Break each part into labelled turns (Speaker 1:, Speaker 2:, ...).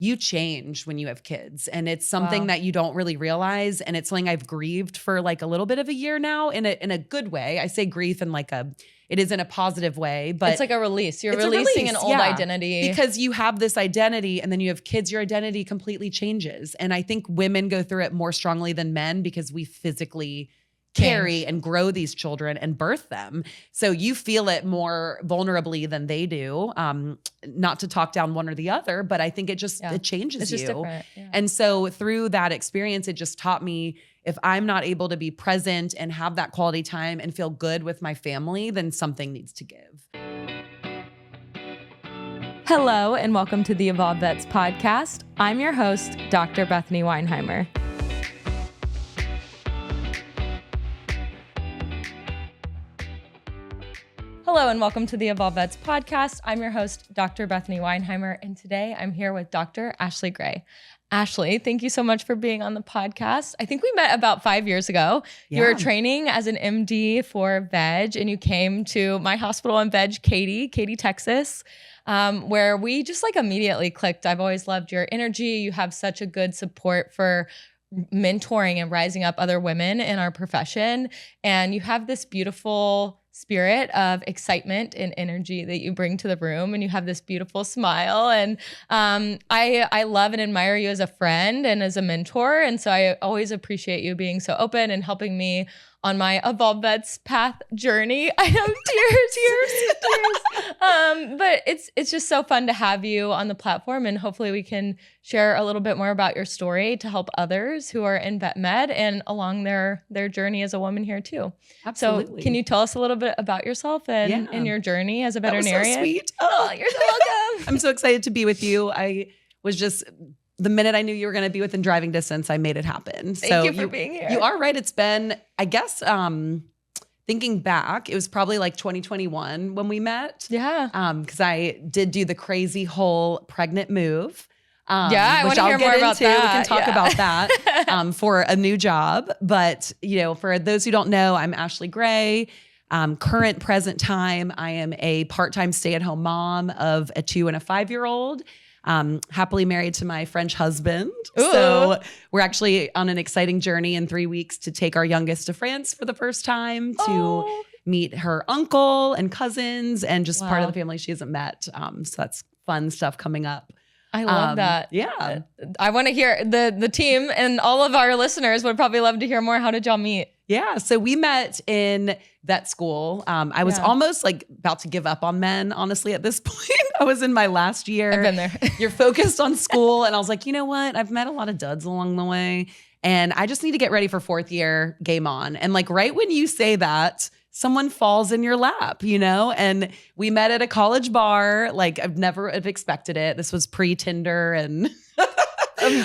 Speaker 1: you change when you have kids, and it's something that you don't really realize. And it's something I've grieved for like a little bit of a year now in a good way. I say grief in like it is in a positive way, but
Speaker 2: it's like a release. You're releasing an old identity.
Speaker 1: Because you have this identity and then you have kids, your identity completely changes. And I think women go through it more strongly than men because we physically carry and grow these children and birth them. So you feel it more vulnerably than they do. Not to talk down one or the other, but I think it just, it changes
Speaker 2: it's
Speaker 1: you.
Speaker 2: Just different. Yeah.
Speaker 1: And so through that experience, it just taught me if I'm not able to be present and have that quality time and feel good with my family, then something needs to give.
Speaker 2: Hello, and welcome to the Evolved Vets podcast. I'm your host, Dr. Bethany Weinheimer. Hello, and welcome to the Evolved Vets podcast. I'm your host, Dr. Bethany Weinheimer, and today I'm here with Dr. Ashley Gray. Ashley, thank you so much for being on the podcast. I think we met about 5 years ago. Yeah. You were training as an MD for Veg, and you came to my hospital in Veg, Katy, Texas, where we just like immediately clicked. I've always loved your energy. You have such a good support for mentoring and rising up other women in our profession. And you have this beautiful spirit of excitement and energy that you bring to the room, and you have this beautiful smile. And I love and admire you as a friend and as a mentor. And so I always appreciate you being so open and helping me on my Evolved Vets path journey. I have tears. But it's just so fun to have you on the platform, and hopefully we can share a little bit more about your story to help others who are in vet med and along their journey as a woman here too.
Speaker 1: Absolutely.
Speaker 2: So can you tell us a little bit about yourself and your journey as a veterinarian?
Speaker 1: That was so sweet.
Speaker 2: Oh, you're so welcome.
Speaker 1: I'm so excited to be with you. I was just, the minute I knew you were going to be within driving distance, I made it happen.
Speaker 2: Thank you for being here.
Speaker 1: You are right. It's been, I guess, thinking back, it was probably like 2021 when we met.
Speaker 2: Yeah.
Speaker 1: Because I did do the crazy whole pregnant move.
Speaker 2: I want to hear more about that.
Speaker 1: We can talk about that for a new job. But, for those who don't know, I'm Ashley Gray. Current present time, I am a part-time stay-at-home mom of a 2 and a 5-year-old. Happily married to my French husband.
Speaker 2: Ooh.
Speaker 1: So we're actually on an exciting journey in 3 weeks to take our youngest to France for the first time to meet her uncle and cousins and just part of the family she hasn't met. So that's fun stuff coming up.
Speaker 2: I love that.
Speaker 1: Yeah.
Speaker 2: I want to hear the team, and all of our listeners would probably love to hear more. How did y'all meet?
Speaker 1: Yeah. So we met in vet school. I was almost like about to give up on men, honestly, at this point. I was in my last year.
Speaker 2: I've been there.
Speaker 1: You're focused on school. And I was like, you know what? I've met a lot of duds along the way, and I just need to get ready for 4th year, game on. And like right when you say that, someone falls in your lap, and we met at a college bar. Like I've never have expected it. This was pre-Tinder and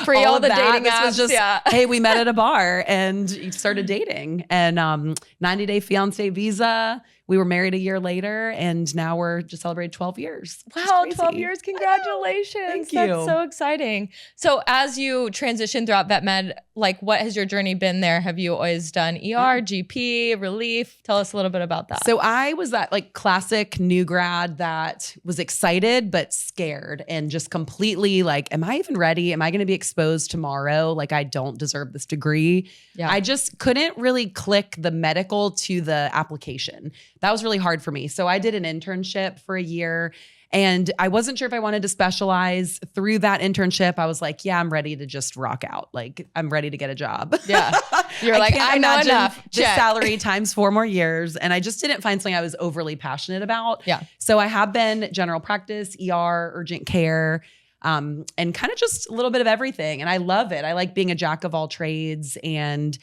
Speaker 2: pre all the dating apps.
Speaker 1: This was just, hey, we met at a bar and started dating, and 90-day fiance visa. We were married a year later, and now we're just celebrated 12 years.
Speaker 2: Wow, 12 years. Congratulations.
Speaker 1: Thank you.
Speaker 2: That's so exciting. So as you transition throughout vet med, like what has your journey been there? Have you always done ER, GP, relief? Tell us a little bit about that.
Speaker 1: So I was that like classic new grad that was excited but scared and just completely like, am I even ready? Am I going to be exposed tomorrow? Like I don't deserve this degree. Yeah. I just couldn't really click the medical to the application. That was really hard for me. So I did an internship for a year, and I wasn't sure if I wanted to specialize. Through that internship, I was like, yeah, I'm ready to just rock out. Like I'm ready to get a job.
Speaker 2: Yeah. You're like, I know enough.
Speaker 1: The salary times 4 more years. And I just didn't find something I was overly passionate about.
Speaker 2: Yeah.
Speaker 1: So I have been general practice, ER, urgent care, and kind of just a little bit of everything. And I love it. I like being a jack of all trades, and,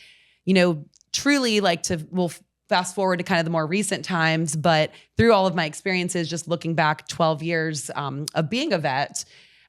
Speaker 1: truly like we'll fast forward to kind of the more recent times, but through all of my experiences, just looking back 12 years of being a vet,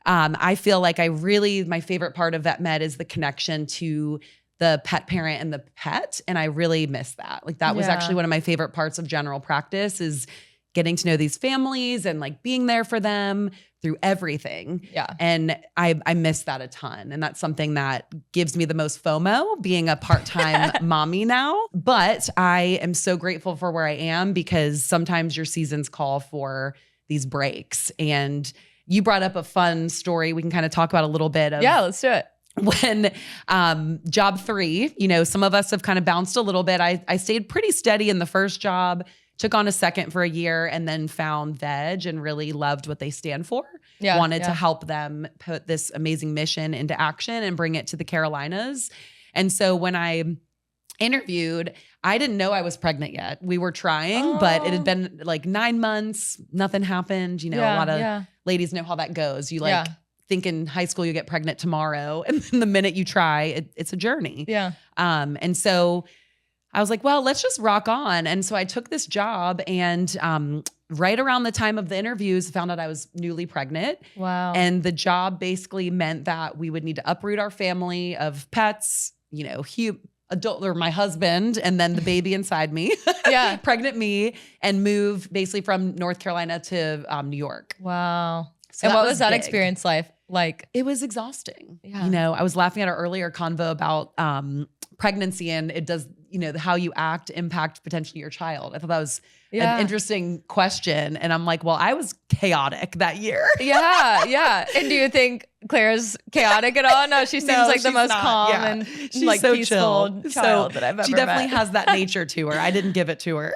Speaker 1: I feel like my favorite part of vet med is the connection to the pet parent and the pet. And I really miss that. Like that was actually one of my favorite parts of general practice, is getting to know these families and like being there for them through everything.
Speaker 2: Yeah.
Speaker 1: And I miss that a ton. And that's something that gives me the most FOMO, being a part-time mommy now. But I am so grateful for where I am, because sometimes your seasons call for these breaks. And you brought up a fun story. We can kind of talk about a little bit of
Speaker 2: let's do it.
Speaker 1: when job 3, some of us have kind of bounced a little bit. I stayed pretty steady in the first job, took on a second for a year, and then found Veg and really loved what they stand for. Wanted to help them put this amazing mission into action and bring it to the Carolinas. And so when I interviewed, I didn't know I was pregnant yet. We were trying, but it had been like 9 months. Nothing happened. A lot of ladies know how that goes. You think in high school you get pregnant tomorrow, and then the minute you try, it's a journey. And so I was like, well, let's just rock on. And so I took this job, and right around the time of the interviews, found out I was newly pregnant.
Speaker 2: Wow.
Speaker 1: And the job basically meant that we would need to uproot our family of pets, adult, or my husband, and then the baby inside me, pregnant me, and move basically from North Carolina to New York.
Speaker 2: Wow.
Speaker 1: So
Speaker 2: and what was that
Speaker 1: big.
Speaker 2: experience like?
Speaker 1: It was exhausting. I was laughing at our earlier convo about pregnancy, and it does, how you act impact potentially your child. I thought that was an interesting question. And I'm like, well, I was chaotic that year.
Speaker 2: And do you think Claire's chaotic at all? No, she seems like the most calm and
Speaker 1: she's
Speaker 2: like
Speaker 1: so
Speaker 2: peaceful child that I've ever
Speaker 1: She definitely
Speaker 2: met.
Speaker 1: has that nature to her. I didn't give it to her.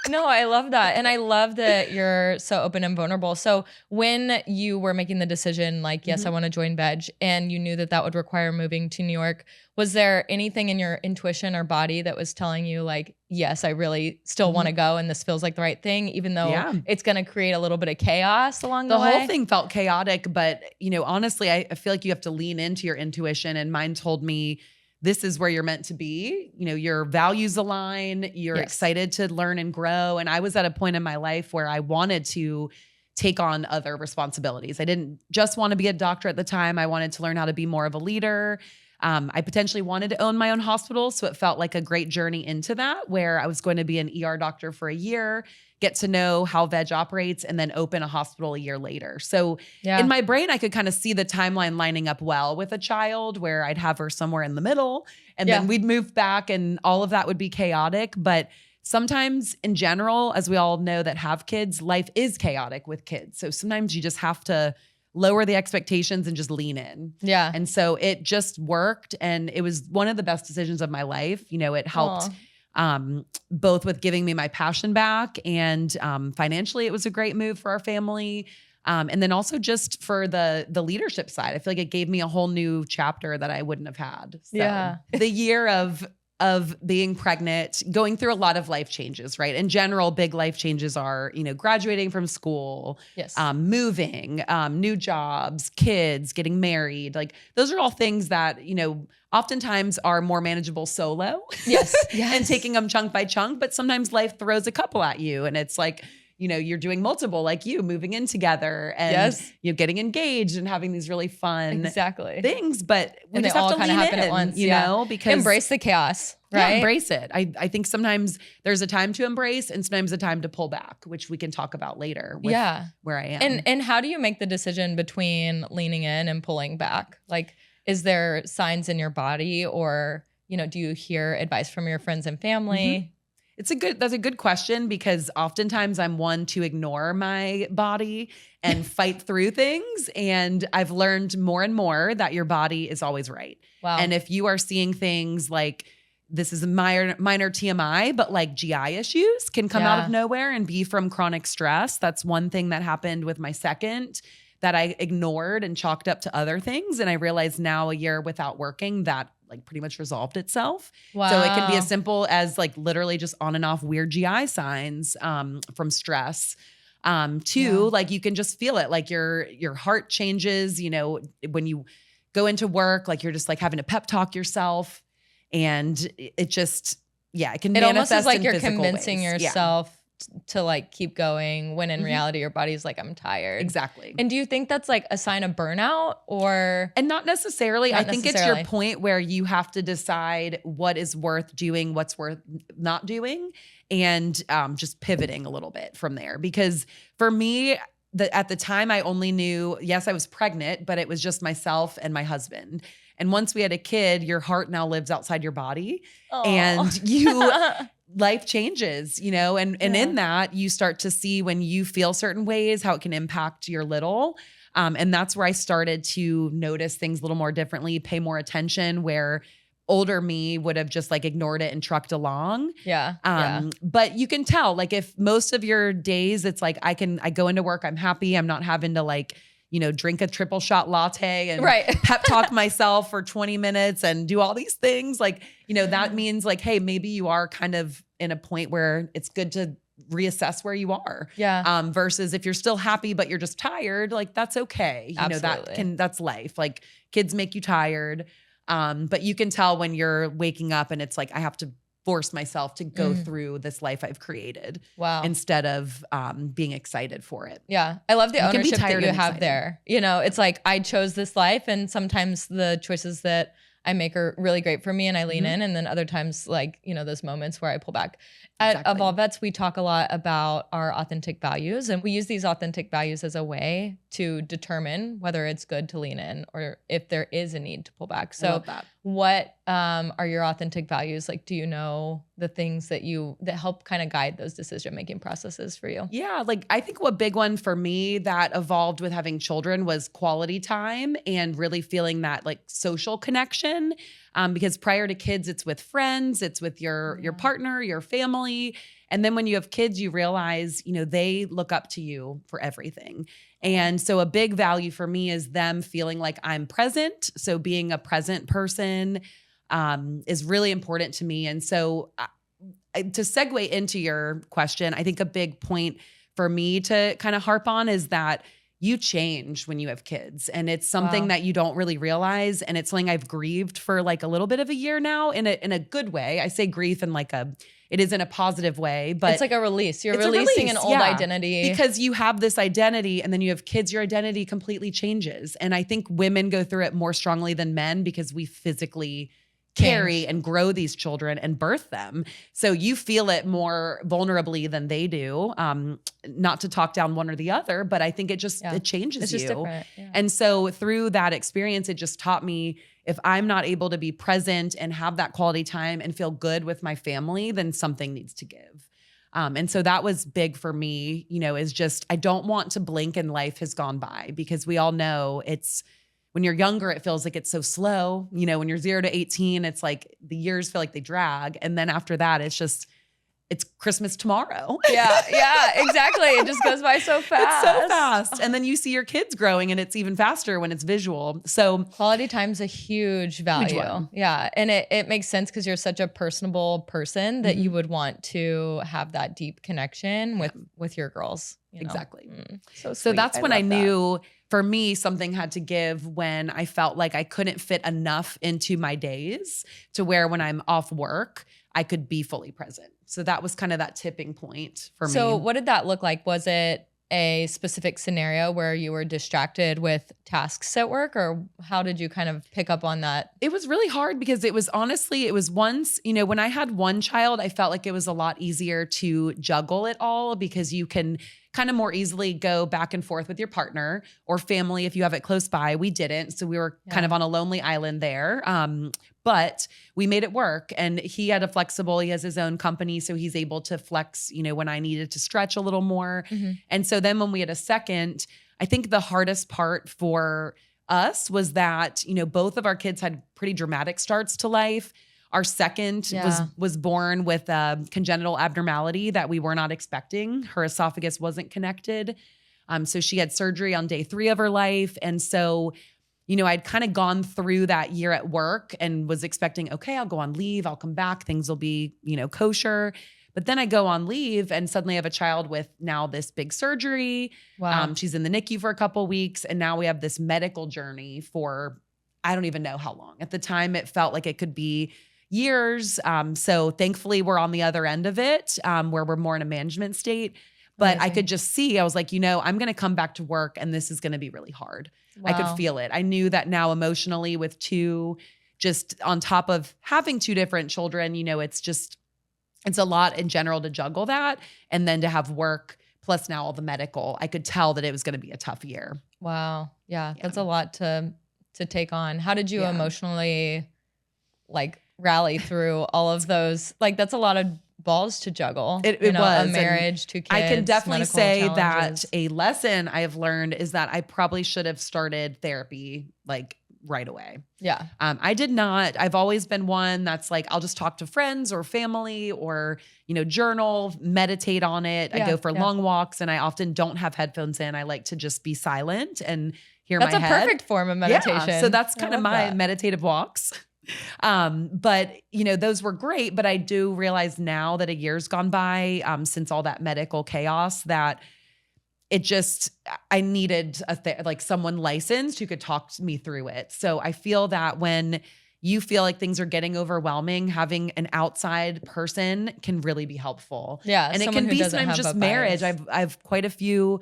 Speaker 2: No, I love that. And I love that you're so open and vulnerable. So when you were making the decision, like, yes, I want to join Veg, and you knew that would require moving to New York, was there anything in your intuition or body that was telling you like, yes, I really still want to go, and this feels like the right thing, even though it's going to create a little bit of chaos along the way?
Speaker 1: The whole thing felt chaotic, but honestly, I feel like you have to lean into your intuition, and mine told me this is where you're meant to be. Your values align, you're excited to learn and grow. And I was at a point in my life where I wanted to take on other responsibilities. I didn't just want to be a doctor at the time. I wanted to learn how to be more of a leader. I potentially wanted to own my own hospital. So it felt like a great journey into that, where I was going to be an ER doctor for a year, get to know how Veg operates, and then open a hospital a year later. So in my brain, I could kind of see the timeline lining up well with a child, where I'd have her somewhere in the middle, and then we'd move back, and all of that would be chaotic. But sometimes in general, as we all know that have kids, life is chaotic with kids. So sometimes you just have to lower the expectations and just lean in. And so it just worked. And it was one of the best decisions of my life. It helped both with giving me my passion back, and financially it was a great move for our family. And then also just for the leadership side, I feel like it gave me a whole new chapter that I wouldn't have had. So the year of being pregnant, going through a lot of life changes, right? In general, big life changes are, graduating from school, moving, new jobs, kids, getting married. Like, those are all things that, oftentimes are more manageable solo. And taking them chunk by chunk. But sometimes life throws a couple at you, and it's like, you're doing multiple, like you moving in together, and you're getting engaged and having these really fun things. But we just have to lean
Speaker 2: happen
Speaker 1: in,
Speaker 2: at once,
Speaker 1: because
Speaker 2: embrace the chaos, right?
Speaker 1: Embrace it. I think sometimes there's a time to embrace, and sometimes a time to pull back, which we can talk about later with where I am.
Speaker 2: And how do you make the decision between leaning in and pulling back? Like, is there signs in your body, or, do you hear advice from your friends and family?
Speaker 1: That's a good question, because oftentimes I'm one to ignore my body and fight through things. And I've learned more and more that your body is always right.
Speaker 2: Wow.
Speaker 1: And if you are seeing things like, this is a minor TMI, but like GI issues can come out of nowhere and be from chronic stress. That's one thing that happened with my second that I ignored and chalked up to other things. And I realized now, a year without working, that like pretty much resolved itself.
Speaker 2: Wow.
Speaker 1: So it can be as simple as like literally just on and off weird GI signs from stress. Like you can just feel it, like your heart changes, when you go into work, like you're just like having to pep talk yourself, and it just, it can manifest
Speaker 2: almost is like
Speaker 1: in
Speaker 2: you're
Speaker 1: physical
Speaker 2: convincing
Speaker 1: ways.
Speaker 2: yourself to like keep going, when in reality your body's like, I'm tired.
Speaker 1: Exactly.
Speaker 2: And do you think that's like a sign of burnout, or?
Speaker 1: And not necessarily. I think it's your point where you have to decide what is worth doing, what's worth not doing, and just pivoting a little bit from there. Because for me, at the time I only knew, yes, I was pregnant, but it was just myself and my husband. And once we had a kid, your heart now lives outside your body.
Speaker 2: Aw.
Speaker 1: And life changes, and in that you start to see when you feel certain ways, how it can impact your little. And that's where I started to notice things a little more differently, pay more attention, where older me would have just like ignored it and trucked along. But you can tell, like, if most of your days it's like I go into work, I'm happy, I'm not having to like, drink a triple shot latte and pep talk myself for 20 minutes and do all these things. Like, that means like, hey, maybe you are kind of in a point where it's good to reassess where you are. Versus if you're still happy, but you're just tired, like that's okay. That's life. Like kids make you tired. But you can tell when you're waking up and it's like, I have to force myself to go through this life I've created. Instead of being excited for it.
Speaker 2: Yeah. I love the ownership that you have there. It's like I chose this life, and sometimes the choices that I make are really great for me and I lean in. And then other times, like, those moments where I pull back. At Evolve Vets, we talk a lot about our authentic values, and we use these authentic values as a way to determine whether it's good to lean in or if there is a need to pull back. So what are your authentic values? Like, do you know the things that help kind of guide those decision-making processes for you?
Speaker 1: Yeah. Like I think what big one for me that evolved with having children was quality time and really feeling that like social connection. Because prior to kids, it's with friends, it's with your partner, your family. And then when you have kids, you realize, they look up to you for everything. And so a big value for me is them feeling like I'm present. So being a present person is really important to me. And so to segue into your question, I think a big point for me to kind of harp on is that you change when you have kids, and it's something that you don't really realize. And it's something I've grieved for like a little bit of a year now in a good way. I say grief in like it is in a positive way, but
Speaker 2: it's like a release. You're releasing an old identity.
Speaker 1: Because you have this identity and then you have kids, your identity completely changes. And I think women go through it more strongly than men because we physically carry and grow these children and birth them. So you feel it more vulnerably than they do. Not to talk down one or the other, but I think it just, it changes
Speaker 2: it's just different.
Speaker 1: And so through that experience, it just taught me if I'm not able to be present and have that quality time and feel good with my family, then something needs to give. And so that was big for me, is just, I don't want to blink and life has gone by, because we all know when you're younger, it feels like it's so slow. When you're 0 to 18, it's like the years feel like they drag. And then after that, it's Christmas tomorrow.
Speaker 2: Yeah, exactly. It just goes by so fast.
Speaker 1: It's so fast. And then you see your kids growing, and it's even faster when it's visual. So
Speaker 2: quality time's a huge value. Yeah. And it makes sense because you're such a personable person that you would want to have that deep connection with your girls.
Speaker 1: Exactly.
Speaker 2: So
Speaker 1: that's when I knew for me, something had to give when I felt like I couldn't fit enough into my days to where when I'm off work, I could be fully present. So that was kind of that tipping point for me.
Speaker 2: So what did that look like? Was it a specific scenario where you were distracted with tasks at work, or how did you kind of pick up on that?
Speaker 1: It was really hard because it was once, when I had one child, I felt like it was a lot easier to juggle it all because you can kind of more easily go back and forth with your partner or family if you have it close by. We didn't. So we were kind of on a lonely island there. But we made it work, and he has his own company. So he's able to flex, when I needed to stretch a little more. And so then when we had a second, I think the hardest part for us was that, both of our kids had pretty dramatic starts to life. Our second was born with a congenital abnormality that we were not expecting. Her esophagus wasn't connected. So she had surgery on day 3 of her life. And so, I'd kind of gone through that year at work and was expecting, okay, I'll go on leave, I'll come back, things will be, kosher. But then I go on leave and suddenly I have a child with now this big surgery.
Speaker 2: Wow.
Speaker 1: She's in the NICU for a couple weeks. And now we have this medical journey for, I don't even know how long. At the time, it felt like it could be years. So thankfully we're on the other end of it, where we're more in a management state. But I could just see, I was like, I'm going to come back to work and this is going to be really hard.
Speaker 2: Wow.
Speaker 1: I could feel it. I knew that now emotionally with 2, just on top of having 2 different children, it's a lot in general to juggle that. And then to have work plus now all the medical, I could tell that it was going to be a tough year.
Speaker 2: Wow. Yeah. That's a lot to take on. How did you emotionally like rally through all of those? Like, that's a lot of balls to juggle.
Speaker 1: It was
Speaker 2: a marriage, 2 kids.
Speaker 1: I can definitely say
Speaker 2: challenges.
Speaker 1: that a lesson I have learned is that I probably should have started therapy like right away.
Speaker 2: Yeah.
Speaker 1: I did not. I've always been one that's like, I'll just talk to friends or family or, journal, meditate on it. I go for long walks, and I often don't have headphones in. I like to just be silent and hear my head.
Speaker 2: That's a perfect form of meditation.
Speaker 1: Yeah, so that's kind of my meditative walks. But those were great, but I do realize now that a year's gone by, since all that medical chaos, that I needed someone licensed who could talk to me through it. So I feel that when you feel like things are getting overwhelming, having an outside person can really be helpful.
Speaker 2: Yeah.
Speaker 1: And it can be sometimes just marriage. I've quite a few,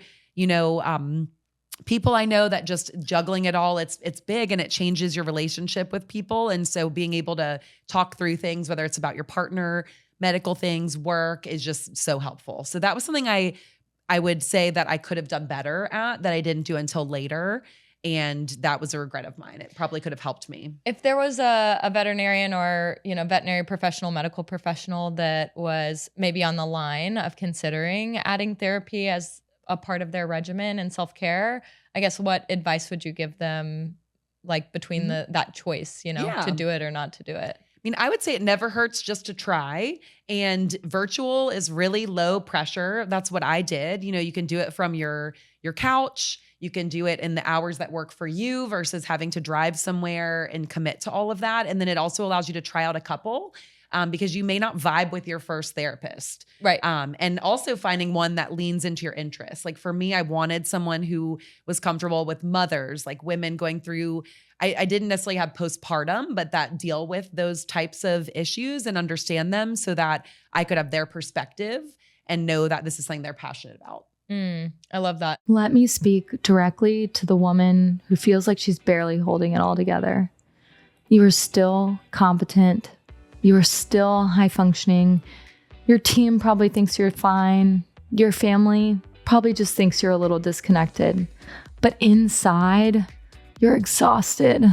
Speaker 1: people I know that just juggling it all, it's big, and it changes your relationship with people. And so being able to talk through things, whether it's about your partner, medical things, work, is just so helpful. So that was something I would say that I could have done better at, that I didn't do until later. And that was a regret of mine. It probably could have helped me.
Speaker 2: If there was a veterinarian or, veterinary professional, medical professional that was maybe on the line of considering adding therapy as a part of their regimen and self-care, I guess what advice would you give them, like between that choice, to do it or not to do it?
Speaker 1: I would say it never hurts just to try, and virtual is really low pressure. That's what I did. You can do it from your couch. You can do it in the hours that work for you versus having to drive somewhere and commit to all of that. And then it also allows you to try out a couple, because you may not vibe with your first therapist.
Speaker 2: Right.
Speaker 1: And also finding one that leans into your interests. Like for me, I wanted someone who was comfortable with mothers, like women going through, I didn't necessarily have postpartum, but that deal with those types of issues and understand them so that I could have their perspective and know that this is something they're passionate about.
Speaker 2: I love that.
Speaker 3: Let me speak directly to the woman who feels like she's barely holding it all together. You are still competent. You are still high functioning. Your team probably thinks you're fine. Your family probably just thinks you're a little disconnected. But inside, you're exhausted,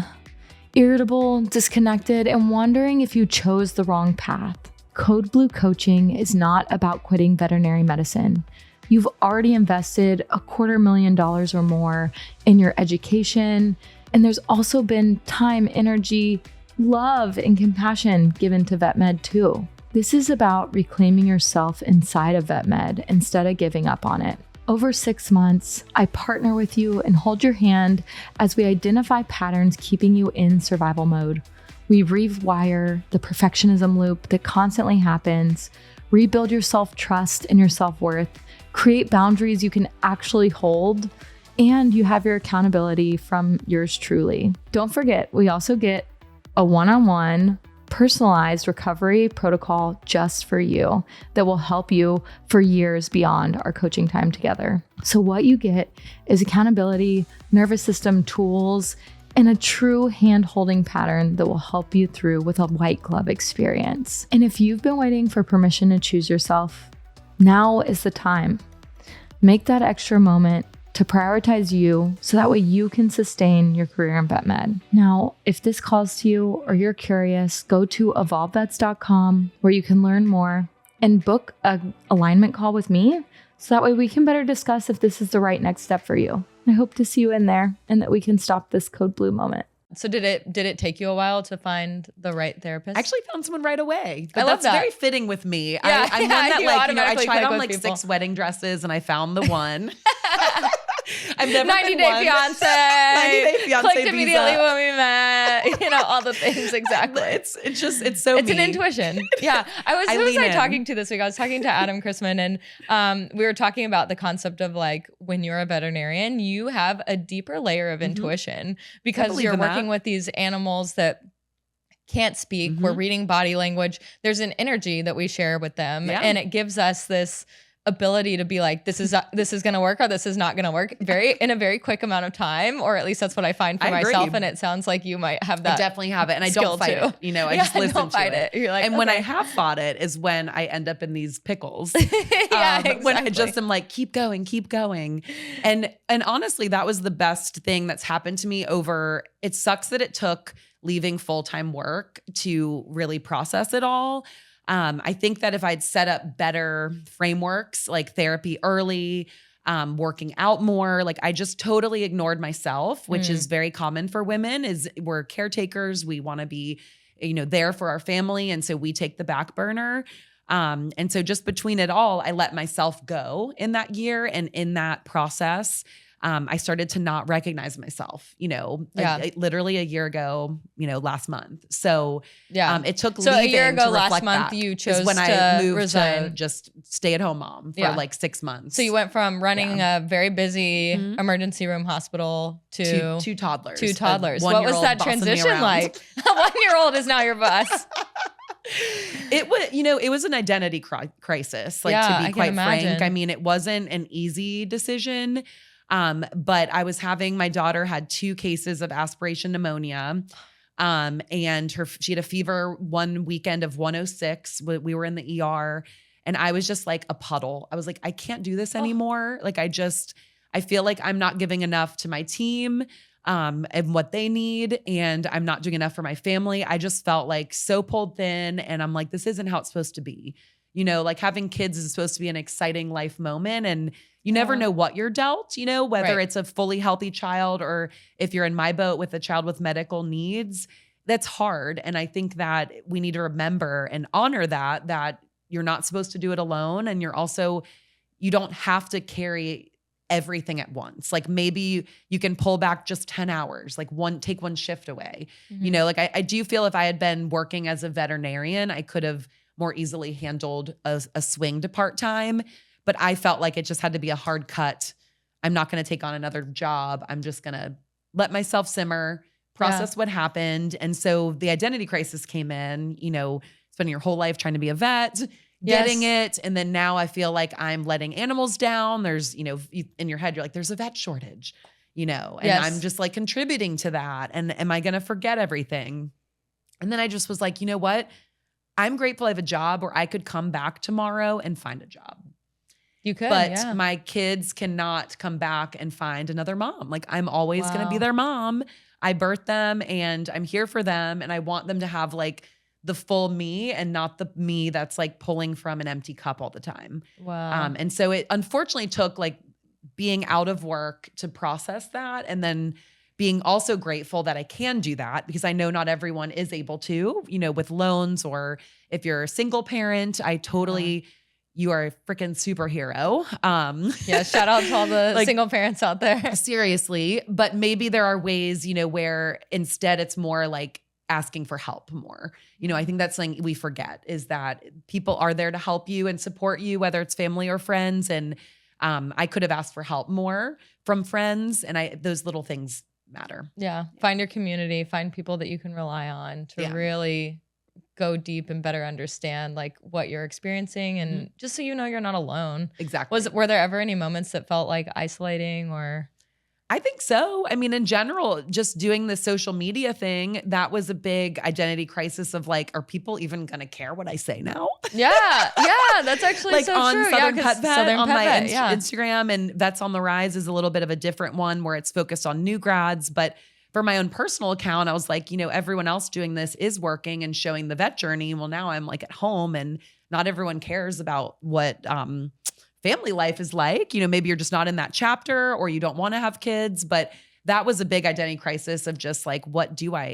Speaker 3: irritable, disconnected, and wondering if you chose the wrong path. Code Blue Coaching is not about quitting veterinary medicine. You've already invested $250,000 or more in your education, and there's also been time, energy, love, and compassion given to vet med too. This is about reclaiming yourself inside of vet med instead of giving up on it. Over 6 months, I partner with you and hold your hand as we identify patterns keeping you in survival mode. We rewire the perfectionism loop that constantly happens, rebuild your self-trust and your self-worth, create boundaries you can actually hold, and you have your accountability from yours truly. Don't forget, we also get a one-on-one personalized recovery protocol just for you that will help you for years beyond our coaching time together. So what you get is accountability, nervous system tools, and a true hand-holding pattern that will help you through with a white glove experience. And if you've been waiting for permission to choose yourself, now is the time. Make that extra moment to prioritize you so that way you can sustain your career in vet med. Now, if this calls to you or you're curious, go to evolvevets.com where you can learn more and book an alignment call with me so that way we can better discuss if this is the right next step for you. I hope to see you in there and that we can stop this Code Blue moment.
Speaker 2: So did it take you a while to find the right therapist?
Speaker 1: I actually found someone right away.
Speaker 2: I love
Speaker 1: that's
Speaker 2: that.
Speaker 1: very fitting with me.
Speaker 2: Yeah,
Speaker 1: I'm one that I tried on
Speaker 2: people.
Speaker 1: 6 wedding dresses and I found the one. I've never
Speaker 2: 90
Speaker 1: been
Speaker 2: Day
Speaker 1: one.
Speaker 2: Fiance.
Speaker 1: 90 Day Fiance
Speaker 2: Clicked
Speaker 1: visa.
Speaker 2: immediately when we met. All the things exactly.
Speaker 1: It's
Speaker 2: an intuition. Yeah. Who was I talking to this week? I was talking to Adam Chrisman, and we were talking about the concept of like when you're a veterinarian, you have a deeper layer of intuition because you're working with these animals that can't speak. We're reading body language. There's an energy that we share with them, and it gives us this ability to be like, this is going to work or this is not going to work in a very quick amount of time, or at least that's what I find for myself. And it sounds like you might have that.
Speaker 1: I definitely have it. And I don't fight it. You know, I just listen to it.
Speaker 2: You're like,
Speaker 1: and when I have fought it is when I end up in these pickles.
Speaker 2: Exactly.
Speaker 1: When I just am like, keep going. And honestly, that was the best thing that's happened to me it sucks that it took leaving full-time work to really process it all. I think that if I'd set up better frameworks like therapy early, working out more, like I just totally ignored myself, which is very common for women. We're caretakers. We want to be, there for our family. And so we take the back burner. And so just between it all, I let myself go in that year. And in that process, I started to not recognize myself, literally a year ago, last month. So it took
Speaker 2: a year ago last month, you chose
Speaker 1: when
Speaker 2: to
Speaker 1: I moved
Speaker 2: resign.
Speaker 1: to just stay at home mom for like 6 months.
Speaker 2: So you went from running a very busy emergency room hospital to
Speaker 1: two toddlers.
Speaker 2: What was that transition like? A 1-year-old is now your boss.
Speaker 1: It was an identity crisis, like to be quite frank. I mean, it wasn't an easy decision. But my daughter had 2 cases of aspiration pneumonia. And she had a fever one weekend of 106. We were in the ER and I was just like a puddle. I was like, I can't do this anymore. Like I feel like I'm not giving enough to my team, and what they need. And I'm not doing enough for my family. I just felt like so pulled thin. And I'm like, this isn't how it's supposed to be. Like having kids is supposed to be an exciting life moment. And you never know what you're dealt, whether it's a fully healthy child or if you're in my boat with a child with medical needs, that's hard. And I think that we need to remember and honor that you're not supposed to do it alone. And you don't have to carry everything at once. Like maybe you can pull back just 10 hours, like take one shift away. I do feel if I had been working as a veterinarian, I could have more easily handled a swing to part-time. But I felt like it just had to be a hard cut. I'm not going to take on another job. I'm just going to let myself simmer, process what happened. And so the identity crisis came in, spending your whole life trying to be a vet, getting it. And then now I feel like I'm letting animals down. There's, in your head, you're like, there's a vet shortage, and I'm just like contributing to that. And am I going to forget everything? And then I just was like, you know what? I'm grateful I have a job where I could come back tomorrow and find a job.
Speaker 2: You could,
Speaker 1: but my kids cannot come back and find another mom. Like I'm always going to be their mom. I birthed them and I'm here for them. And I want them to have like the full me and not the me that's like pulling from an empty cup all the time.
Speaker 2: Wow.
Speaker 1: And so it unfortunately took like being out of work to process that. And then being also grateful that I can do that because I know not everyone is able to, with loans or if you're a single parent, you are a freaking superhero.
Speaker 2: Shout out to all the single parents out there.
Speaker 1: Seriously. But maybe there are ways, where instead it's more like asking for help more. I think that's something we forget is that people are there to help you and support you, whether it's family or friends. And I could have asked for help more from friends. And those little things matter.
Speaker 2: Yeah. Find your community, find people that you can rely on to really go deep and better understand like what you're experiencing and just so you're not alone.
Speaker 1: Exactly.
Speaker 2: Were there ever any moments that felt like isolating or?
Speaker 1: I think so. I mean, in general, just doing the social media thing, that was a big identity crisis of like, are people even going to care what I say now?
Speaker 2: Yeah. That's actually
Speaker 1: like
Speaker 2: so
Speaker 1: on
Speaker 2: true.
Speaker 1: Southern Pet Vet on my
Speaker 2: Vet,
Speaker 1: Instagram, and Vets on the Rise is a little bit of a different one where it's focused on new grads. But for my own personal account, I was like, everyone else doing this is working and showing the vet journey. Well, now I'm like at home and not everyone cares about what family life is like. Maybe you're just not in that chapter or you don't want to have kids. But that was a big identity crisis of just like,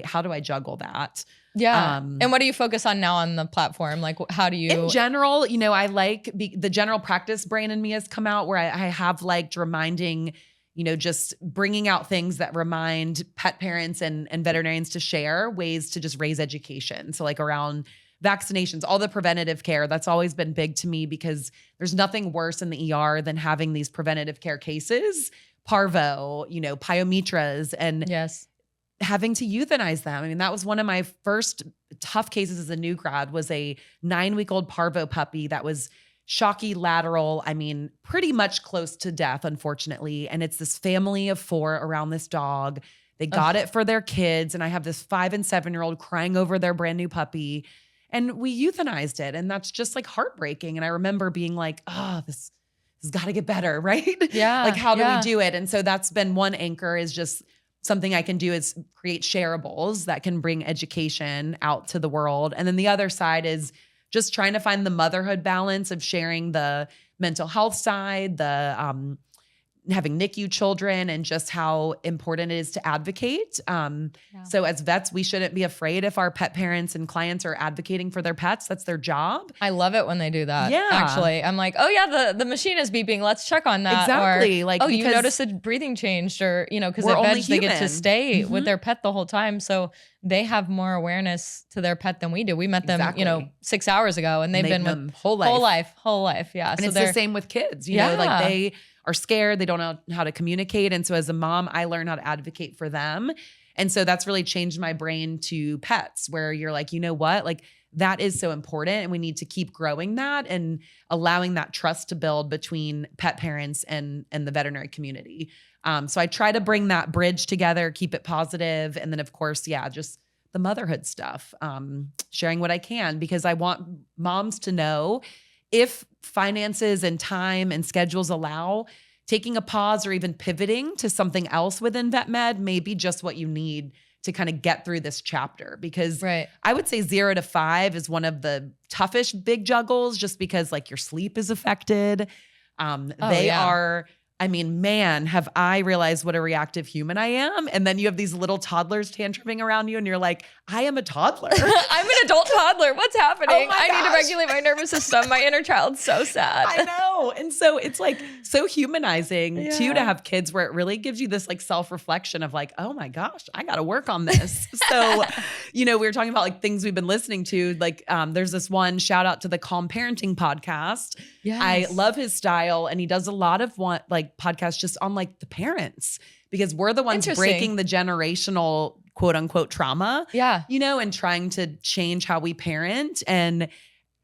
Speaker 1: how do I juggle that?
Speaker 2: Yeah. And what do you focus on now on the platform? Like, how do you?
Speaker 1: In general, I like the general practice brain in me has come out where I have liked reminding, just bringing out things that remind pet parents and veterinarians to share ways to just raise education. So like around vaccinations, all the preventative care, that's always been big to me because there's nothing worse in the ER than having these preventative care cases, parvo, pyometras, and having to euthanize them. I mean, that was one of my first tough cases as a new grad was a 9-week-old parvo puppy that was shocky lateral, I mean, pretty much close to death, unfortunately. And it's this family of 4 around this dog. They got it for their kids. And I have this 5 and 7-year-old crying over their brand new puppy. And we euthanized it. And that's just like heartbreaking. And I remember being like, this has got to get better, right?
Speaker 2: Yeah.
Speaker 1: Like, how do we do it? And so that's been one anchor, is just something I can do is create shareables that can bring education out to the world. And then the other side is just trying to find the motherhood balance of sharing the mental health side, the having NICU children, and just how important it is to advocate. So as vets, we shouldn't be afraid if our pet parents and clients are advocating for their pets. That's their job.
Speaker 2: I love it when they do that.
Speaker 1: Yeah.
Speaker 2: Actually, I'm like, oh yeah, the machine is beeping. Let's check on that.
Speaker 1: Exactly.
Speaker 2: Or,
Speaker 1: like,
Speaker 2: oh, you noticed the breathing changed, or, because
Speaker 1: we're
Speaker 2: at
Speaker 1: only
Speaker 2: veg, they get to
Speaker 1: human.
Speaker 2: stay with their pet the whole time. So they have more awareness to their pet than we do. We met them,
Speaker 1: Exactly.
Speaker 2: 6 hours ago, and they've been with
Speaker 1: whole life.
Speaker 2: Yeah.
Speaker 1: And
Speaker 2: so
Speaker 1: it's the same with kids, you know, like they are scared. They don't know how to communicate. And so as a mom, I learned how to advocate for them. And so that's really changed my brain to pets, where you're like, you know what, like that is so important. And we need to keep growing that and allowing that trust to build between pet parents and the veterinary community. So I try to bring that bridge together, keep it positive. And then of course, just the motherhood stuff, sharing what I can, because I want moms to know, if finances and time and schedules allow, taking a pause or even pivoting to something else within vet med may be just what you need to kind of get through this chapter. Because I would say 0 to 5 is one of the toughest big juggles, just because like your sleep is affected. They are, I mean, man, have I realized what a reactive human I am. And then you have these little toddlers tantruming around you and you're like, I am a toddler.
Speaker 2: I'm an adult toddler. What's happening?
Speaker 1: Oh my
Speaker 2: I need to
Speaker 1: gosh.
Speaker 2: regulate my nervous system. My inner child's so sad.
Speaker 1: I know. And so it's like so humanizing too, to have kids, where it really gives you this like self-reflection of like, oh my gosh, I got to work on this. So, we were talking about like things we've been listening to, like there's this one, shout out to the Calm Parenting podcast.
Speaker 2: Yes.
Speaker 1: I love his style, and he does a lot of podcasts just on like the parents, because we're the ones breaking the generational quote unquote trauma, and trying to change how we parent. And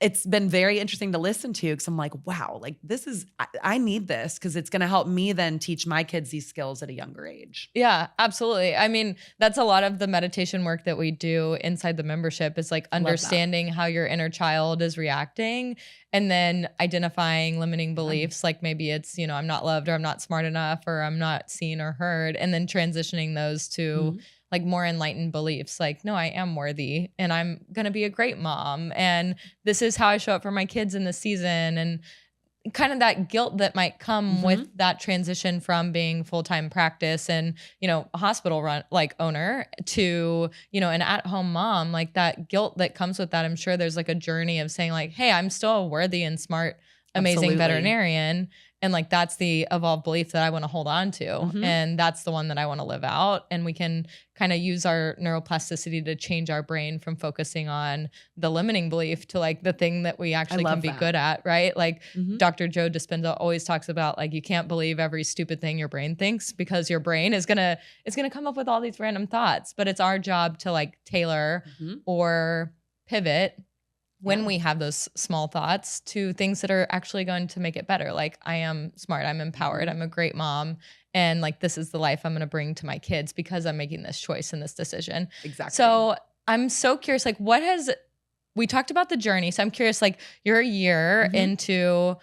Speaker 1: it's been very interesting to listen to, because I'm like, wow, like this is, I need this, because it's going to help me then teach my kids these skills at a younger age.
Speaker 2: Yeah, absolutely. I mean, that's a lot of the meditation work that we do inside the membership, is like understanding how your inner child is reacting, and then identifying limiting beliefs. Like maybe it's, I'm not loved, or I'm not smart enough, or I'm not seen or heard. And then transitioning those to like more enlightened beliefs, like, no, I am worthy, and I'm going to be a great mom. And this is how I show up for my kids in this season. And kind of that guilt that might come with that transition from being full-time practice and, a hospital run like owner to, an at-home mom, like that guilt that comes with that. I'm sure there's like a journey of saying like, hey, I'm still a worthy and smart, amazing veterinarian. And like, that's the evolved belief that I want to hold on to. And that's the one that I want to live out. And we can kind of use our neuroplasticity to change our brain from focusing on the limiting belief to like the thing that we actually can be good at, right? Like Dr. Joe Dispenza always talks about, like, you can't believe every stupid thing your brain thinks, because your brain is gonna come up with all these random thoughts. But it's our job to like tailor or pivot when we have those small thoughts to things that are actually going to make it better. Like, I am smart, I'm empowered, I'm a great mom. And like, this is the life I'm going to bring to my kids because I'm making this choice and this decision.
Speaker 1: Exactly.
Speaker 2: So I'm so curious, like we talked about the journey. So I'm curious, like you're a year into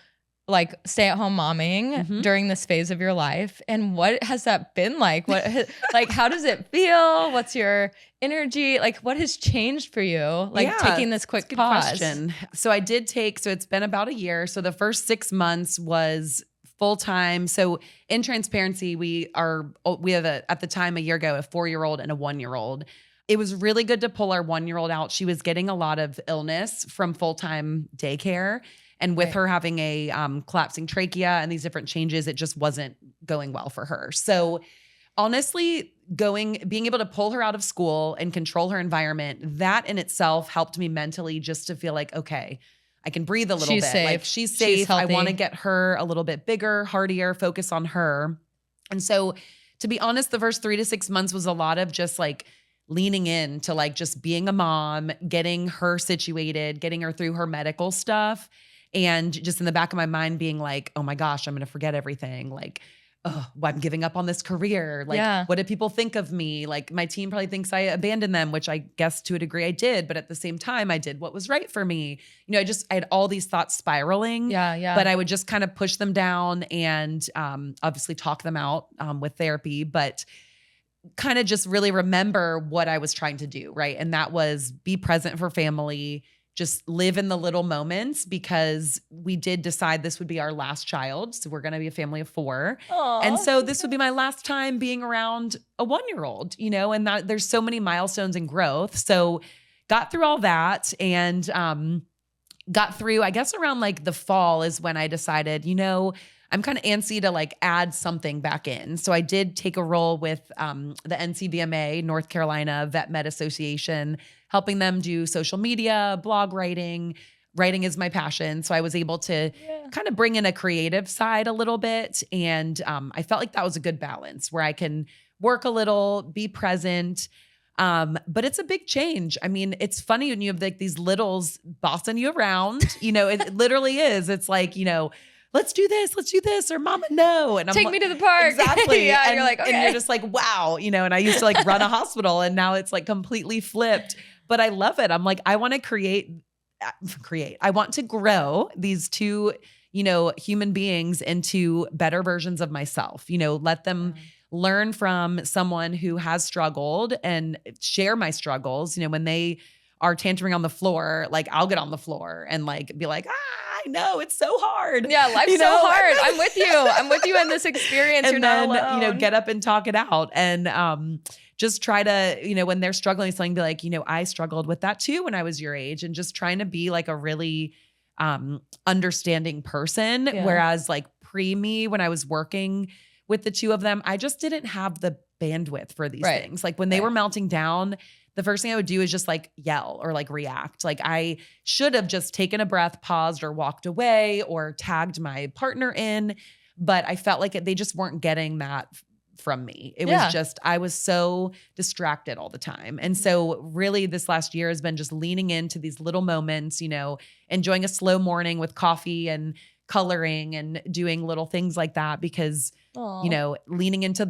Speaker 2: like stay-at-home momming during this phase of your life. And what has that been like? Like, how does it feel? What's your energy? Like, what has changed for you? Like taking this quick pause.
Speaker 1: Question. So I did so it's been about a year. So the first 6 months was full-time. So in transparency, we have at the time a year ago, a 4-year-old and a 1-year-old. It was really good to pull our 1-year-old out. She was getting a lot of illness from full-time daycare. And with her having a collapsing trachea and these different changes, it just wasn't going well for her. So honestly, being able to pull her out of school and control her environment, that in itself helped me mentally, just to feel like, okay, I can breathe a little bit.
Speaker 2: Safe.
Speaker 1: Like, she's safe.
Speaker 2: She's
Speaker 1: I want to get her a little bit bigger, hardier, focus on her. And so to be honest, the first 3 to 6 months was a lot of just like leaning in to like just being a mom, getting her situated, getting her through her medical stuff. And just in the back of my mind being like, oh my gosh, I'm going to forget everything. Like, oh, I'm giving up on this career. Like, what do people think of me? Like, my team probably thinks I abandoned them, which I guess to a degree I did. But at the same time, I did what was right for me. You know, I had all these thoughts spiraling. But I would just kind of push them down and obviously talk them out with therapy. But kind of just really remember what I was trying to do, right? And that was be present for family, just live in the little moments, because we did decide this would be our last child. So we're going to be a family of 4.
Speaker 2: Aww.
Speaker 1: And so this would be my last time being around a 1-year-old, you know, and that there's so many milestones in growth. So got through all that and got through, I guess around like the fall is when I decided, you know, I'm kind of antsy to like add something back in. So I did take a role with the NCVMA, North Carolina Vet Med Association, helping them do social media, blog writing. Writing is my passion. So I was able to kind of bring in a creative side a little bit. And I felt like that was a good balance where I can work a little, be present. But it's a big change. I mean, it's funny when you have like these littles bossing you around, you know, it literally is. It's like, you know, let's do this, or mama, no. And I'm
Speaker 2: take me to the park.
Speaker 1: Exactly.
Speaker 2: And
Speaker 1: and
Speaker 2: you're like, okay.
Speaker 1: And you're just like, wow, you know, and I used to like run a hospital and now it's like completely flipped, but I love it. I'm like, I want to create, I want to grow these 2, you know, human beings into better versions of myself, you know, let them learn from someone who has struggled and share my struggles. You know, when they are tantruming on the floor, like I'll get on the floor and like be like, I know it's so hard.
Speaker 2: Yeah, life's so hard. I'm with you. I'm with you in this experience.
Speaker 1: And
Speaker 2: you're
Speaker 1: then,
Speaker 2: not alone.
Speaker 1: you know, get up and talk it out and just try to, you know, when they're struggling with something, be like, you know, I struggled with that too when I was your age, and just trying to be like a really understanding person. Whereas like me, when I was working with the 2 of them, I just didn't have the bandwidth for these things. Like when they were melting down, the first thing I would do is just like yell or like react. Like I should have just taken a breath, paused, or walked away or tagged my partner in. But I felt like they just weren't getting that from me. It was just, I was so distracted all the time. And so really this last year has been just leaning into these little moments, you know, enjoying a slow morning with coffee and coloring and doing little things like that, because you know, leaning into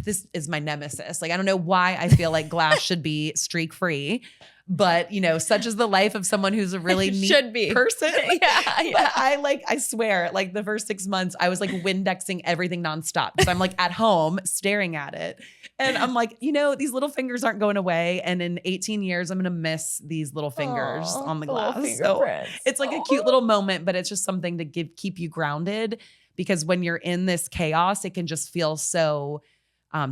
Speaker 1: this is my nemesis. Like, I don't know why I feel like glass should be streak free, but you know, such is the life of someone who's a really neat person. But I swear, like the first 6 months, I was like Windexing everything nonstop because I'm like at home staring at it. And I'm like, you know, these little fingers aren't going away. And in 18 years, I'm going to miss these little fingers on the glass. So it's like a cute little moment, but it's just something to keep you grounded, because when you're in this chaos, it can just feel so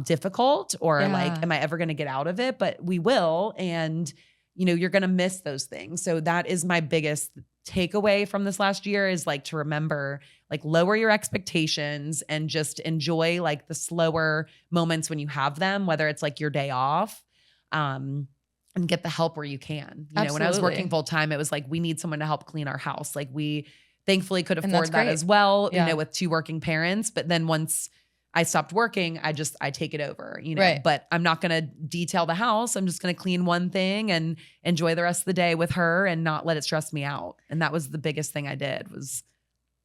Speaker 1: difficult or like, am I ever going to get out of it? But we will. And, you know, you're going to miss those things. So that is my biggest takeaway from this last year, is like to remember, like lower your expectations and just enjoy like the slower moments when you have them, whether it's like your day off, and get the help where you can. You know, when I was working full time, it was like, we need someone to help clean our house. Like we thankfully could afford that as well, you know, with 2 working parents. But then once I stopped working, I take it over, you know, but I'm not going to detail the house. I'm just going to clean one thing and enjoy the rest of the day with her and not let it stress me out. And that was the biggest thing I did, was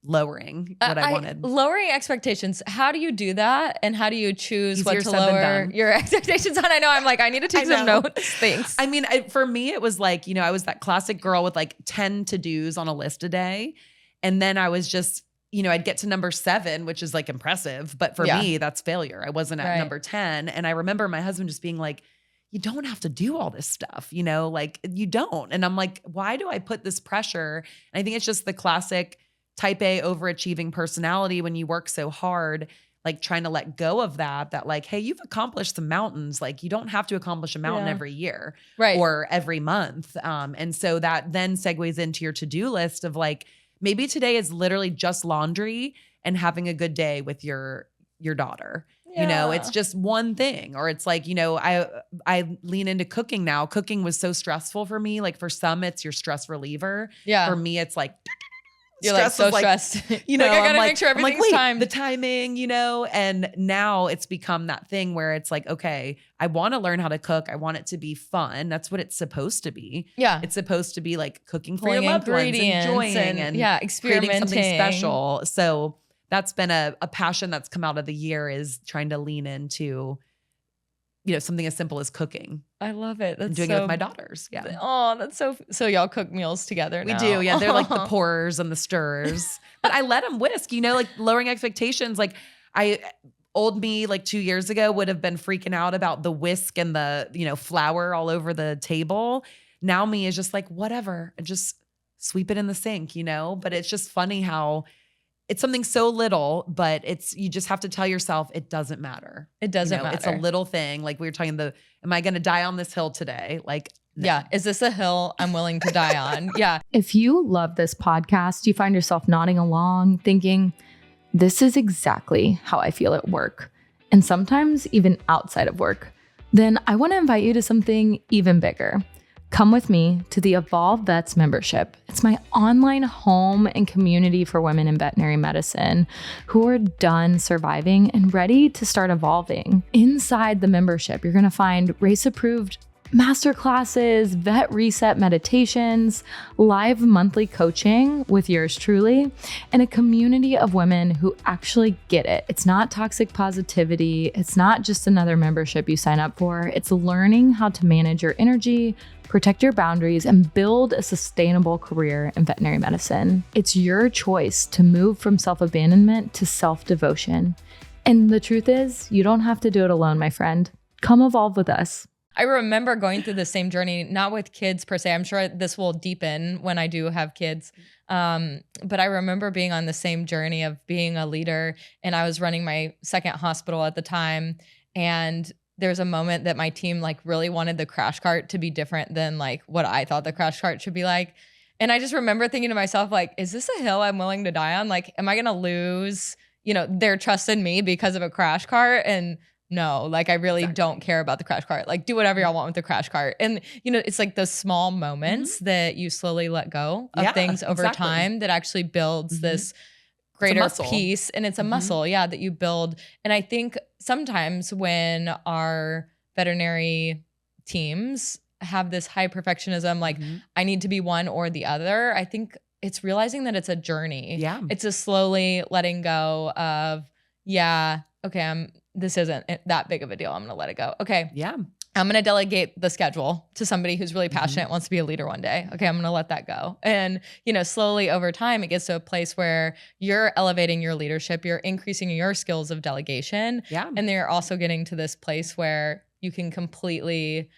Speaker 1: lowering what I wanted.
Speaker 2: Lowering expectations. How do you do that? And how do you choose
Speaker 1: Easier
Speaker 2: what to lower your expectations on? I know I'm like, I need to take some notes. Thanks.
Speaker 1: I mean, for me, it was like, you know, I was that classic girl with like 10 to-dos on a list a day. And then I was just, you know, I'd get to number 7, which is like impressive. But for me, that's failure. I wasn't at number 10. And I remember my husband just being like, you don't have to do all this stuff, you know, like you don't. And I'm like, why do I put this pressure? And I think it's just the classic type A overachieving personality when you work so hard, like trying to let go of that like, hey, you've accomplished some mountains. Like you don't have to accomplish a mountain every year or every month. And so that then segues into your to-do list of like, maybe today is literally just laundry and having a good day with your daughter. You know, it's just one thing. Or it's like, you know, I lean into cooking now. Cooking was so stressful for me. Like for some, it's your stress reliever. For me, it's like
Speaker 2: You're like so stressed.
Speaker 1: You know,
Speaker 2: like, I gotta
Speaker 1: I'm
Speaker 2: make sure
Speaker 1: I'm
Speaker 2: everything's timed.
Speaker 1: the timing, you know, and now it's become that thing where it's like, okay, I want to learn how to cook. I want it to be fun. That's what it's supposed to be.
Speaker 2: Yeah.
Speaker 1: It's supposed to be like cooking for
Speaker 2: Pulling
Speaker 1: your loved ones,
Speaker 2: ingredients
Speaker 1: enjoying and
Speaker 2: experimenting.
Speaker 1: creating something special. So that's been a passion that's come out of the year, is trying to lean into, you know, something as simple as cooking.
Speaker 2: I love it. That's
Speaker 1: and doing it with my daughters. Yeah.
Speaker 2: Oh, that's so y'all cook meals together now.
Speaker 1: We do. Yeah. They're like the pourers and the stirrers, but I let them whisk, you know, like lowering expectations. Like old me, like 2 years ago, would have been freaking out about the whisk and the, you know, flour all over the table. Now me is just like, whatever, and just sweep it in the sink, you know, but it's just funny how it's something so little, but you just have to tell yourself it doesn't matter.
Speaker 2: It doesn't matter.
Speaker 1: It's a little thing. Like we were talking am I going to die on this hill today? Like, no.
Speaker 2: Yeah. Is this a hill I'm willing to die on? Yeah.
Speaker 3: If you love this podcast, you find yourself nodding along, thinking, this is exactly how I feel at work, and sometimes even outside of work, then I want to invite you to something even bigger. Come with me to the Evolve Vets membership. It's my online home and community for women in veterinary medicine who are done surviving and ready to start evolving. Inside the membership, you're going to find race-approved masterclasses, vet reset meditations, live monthly coaching with yours truly, and a community of women who actually get it. It's not toxic positivity. It's not just another membership you sign up for. It's learning how to manage your energy, protect your boundaries, and build a sustainable career in veterinary medicine. It's your choice to move from self-abandonment to self-devotion. And the truth is, you don't have to do it alone, my friend. Come evolve with us.
Speaker 2: I remember going through the same journey, not with kids per se. I'm sure this will deepen when I do have kids. But I remember being on the same journey of being a leader, and I was running my second hospital at the time. And there's a moment that my team like really wanted the crash cart to be different than like what I thought the crash cart should be like. And I just remember thinking to myself, like, is this a hill I'm willing to die on? Like, am I going to lose, you know, their trust in me because of a crash cart? And no, like I really don't care about the crash cart. Like do whatever y'all want with the crash cart. And you know, it's like those small moments that you slowly let go of things over time that actually builds this greater peace. And it's a muscle, that you build. And I think sometimes when our veterinary teams have this high perfectionism, like I need to be one or the other, I think it's realizing that it's a journey. Yeah. It's a slowly letting go of, okay, this isn't that big of a deal. I'm going to let it go. Okay. Yeah. I'm going to delegate the schedule to somebody who's really passionate, wants to be a leader one day. Okay. I'm going to let that go. And, you know, slowly over time, it gets to a place where you're elevating your leadership, you're increasing your skills of delegation. Yeah. And then you're also getting to this place where you can completely,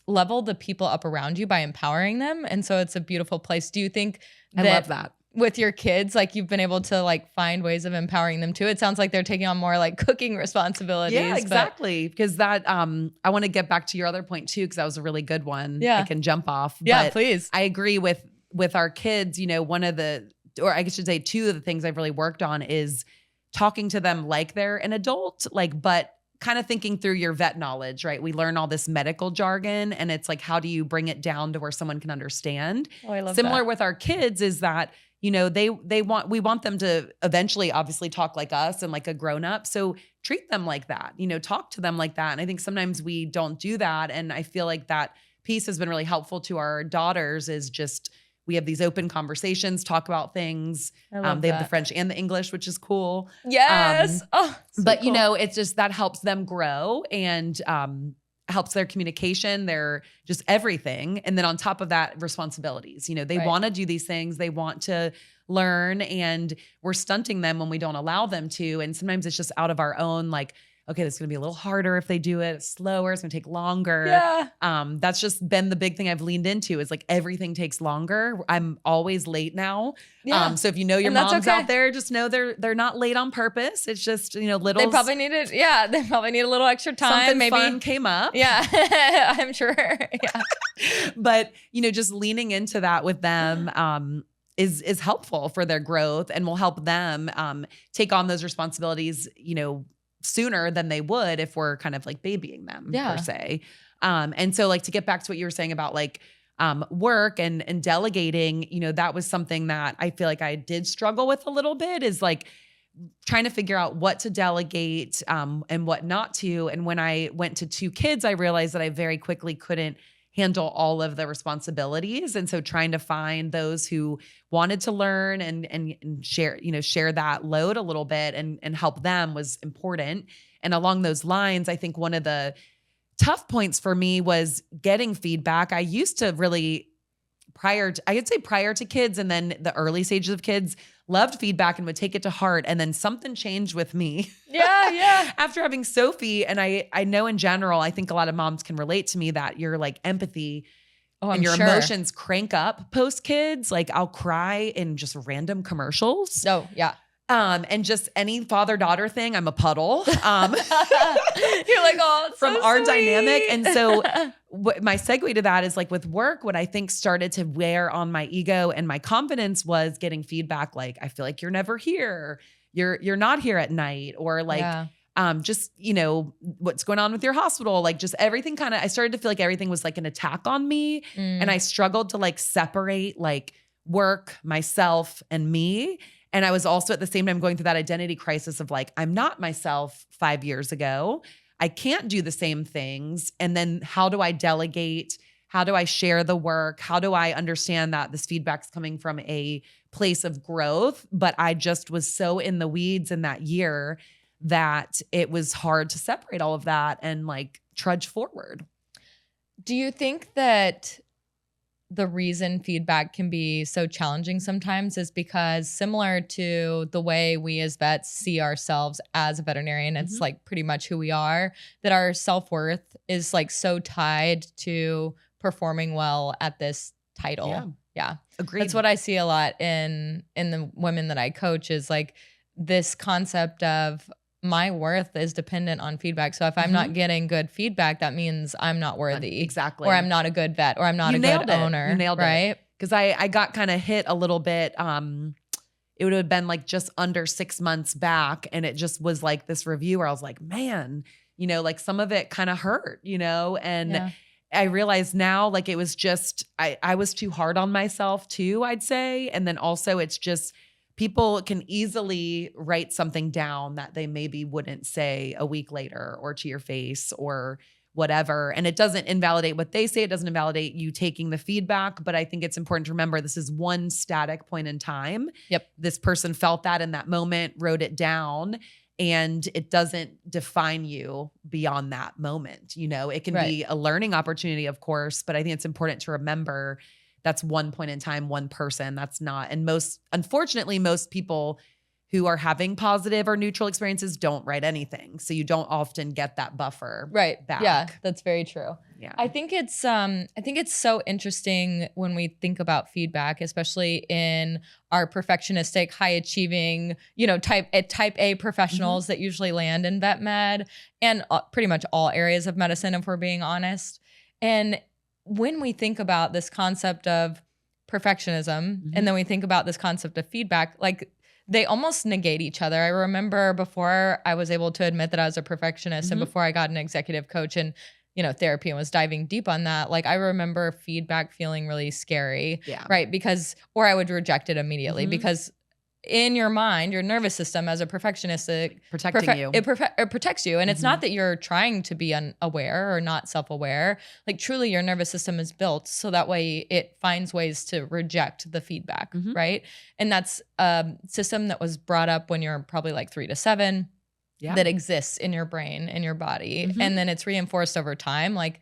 Speaker 2: level the people up around you by empowering them. And so it's a beautiful place. Do you think
Speaker 1: I love that.
Speaker 2: With your kids, like you've been able to like find ways of empowering them too? It sounds like they're taking on more like cooking responsibilities.
Speaker 1: Yeah, exactly. Because that, I want to get back to your other point too, because that was a really good one. Yeah. I can jump off.
Speaker 2: Yeah,
Speaker 1: but
Speaker 2: please.
Speaker 1: I agree with our kids, you know, one of the, or I should say two of the things I've really worked on is talking to them like they're an adult, like, but kind of thinking through your vet knowledge, right? We learn all this medical jargon and it's like, how do you bring it down to where someone can understand?
Speaker 2: Oh, I love
Speaker 1: Similar
Speaker 2: that.
Speaker 1: with our kids is that, you know, we want them to eventually obviously talk like us and like a grown up. So treat them like that, you know, talk to them like that. And I think sometimes we don't do that. And I feel like that piece has been really helpful to our daughters is just, we have these open conversations, talk about things. They have the French and the English, which is cool.
Speaker 2: Yes.
Speaker 1: But cool. You know, it's just, that helps them grow and, helps their communication, their just everything. And then on top of that, responsibilities. You know, they want to do these things. They want to learn, and we're stunting them when we don't allow them to. And sometimes it's just out of our own, like, okay, this is going to be a little harder if they do it. It's slower. It's going to take longer. Yeah. That's just been the big thing I've leaned into is like everything takes longer. I'm always late now. Yeah. So if you know your moms out there, just know they're not late on purpose. It's just, you know, little.
Speaker 2: They probably needed, they probably need a little extra time.
Speaker 1: Something fun came up.
Speaker 2: Yeah, I'm sure. Yeah.
Speaker 1: But, you know, just leaning into that with them, is helpful for their growth and will help them, take on those responsibilities, you know, sooner than they would if we're kind of like babying them per se. And so like to get back to what you were saying about like work and delegating, that was something that I feel like I did struggle with a little bit, is like trying to figure out what to delegate and what not to. And when I went to 2 kids, I realized that I very quickly couldn't handle all of the responsibilities. And so trying to find those who wanted to learn and share that load a little bit and help them was important. And along those lines, I think one of the tough points for me was getting feedback. I used to really prior to kids and then the early stages of kids, loved feedback and would take it to heart. And then something changed with me.
Speaker 2: Yeah.
Speaker 1: After having Sophie, and I know in general, I think a lot of moms can relate to me that your like empathy and your emotions crank up post kids. Like I'll cry in just random commercials.
Speaker 2: Oh, yeah.
Speaker 1: And just any father-daughter thing, I'm a puddle.
Speaker 2: You're like, oh, it's
Speaker 1: from
Speaker 2: so
Speaker 1: our
Speaker 2: sweet.
Speaker 1: dynamic. And so my segue to that is like with work, what I think started to wear on my ego and my confidence was getting feedback. Like, I feel like you're never here. You're not here at night, or like, just, what's going on with your hospital? Like just everything I started to feel like everything was like an attack on me. And I struggled to like separate like work, myself, and me. And I was also at the same time going through that identity crisis of like, I'm not myself 5 years ago. I can't do the same things. And then how do I delegate? How do I share the work? How do I understand that this feedback's coming from a place of growth? But I just was so in the weeds in that year that it was hard to separate all of that and like trudge forward.
Speaker 2: Do you think that the reason feedback can be so challenging sometimes is because, similar to the way we as vets see ourselves as a veterinarian, it's like pretty much who we are, that our self-worth is like so tied to performing well at this title. Yeah.
Speaker 1: Agreed.
Speaker 2: That's what I see a lot in the women that I coach, is like this concept of my worth is dependent on feedback. So if I'm not getting good feedback, that means I'm not worthy.
Speaker 1: Exactly.
Speaker 2: Or I'm not a good vet, or I'm not a good owner.
Speaker 1: You nailed it. Because I got kind of hit a little bit. It would have been like just under 6 months back. And it just was like this review where I was like, man, like some of it kind of hurt, and I realize now, like it was just, I was too hard on myself too, I'd say. And then also it's just, people can easily write something down that they maybe wouldn't say a week later or to your face or whatever. And it doesn't invalidate what they say. It doesn't invalidate you taking the feedback. But I think it's important to remember this is one static point in time.
Speaker 2: Yep.
Speaker 1: This person felt that in that moment, wrote it down, and it doesn't define you beyond that moment. It can be a learning opportunity, of course, but I think it's important to remember that's one point in time, one person. That's not, and unfortunately, most people who are having positive or neutral experiences don't write anything. So you don't often get that buffer back.
Speaker 2: Yeah, that's very true.
Speaker 1: Yeah.
Speaker 2: I think it's so interesting when we think about feedback, especially in our perfectionistic, high achieving, type A professionals that usually land in vet med and pretty much all areas of medicine, if we're being honest. And when we think about this concept of perfectionism and then we think about this concept of feedback, like they almost negate each other. I remember before I was able to admit that I was a perfectionist and before I got an executive coach and, therapy and was diving deep on that, like I remember feedback feeling really scary, right? Or I would reject it immediately because in your mind, your nervous system as a perfectionist,
Speaker 1: protecting you.
Speaker 2: It protects you. And it's not that you're trying to be unaware or not self-aware. Like truly your nervous system is built so that way it finds ways to reject the feedback, right? And that's a system that was brought up when you're probably like 3 to 7 that exists in your brain, in your body. And then it's reinforced over time, like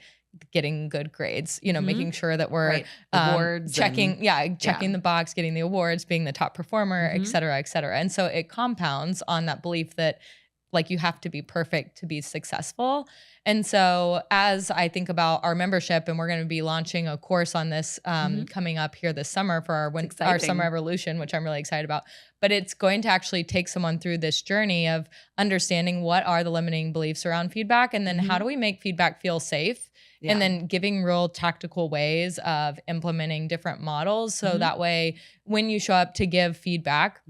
Speaker 2: getting good grades, making sure that we're
Speaker 1: awards
Speaker 2: checking the box, getting the awards, being the top performer, et cetera, et cetera. And so it compounds on that belief that like you have to be perfect to be successful. And so as I think about our membership, and we're going to be launching a course on this coming up here this summer for our summer evolution, which I'm really excited about. But it's going to actually take someone through this journey of understanding what are the limiting beliefs around feedback, and then how do we make feedback feel safe? And then giving real tactical ways of implementing different models. So that way, when you show up to give feedback,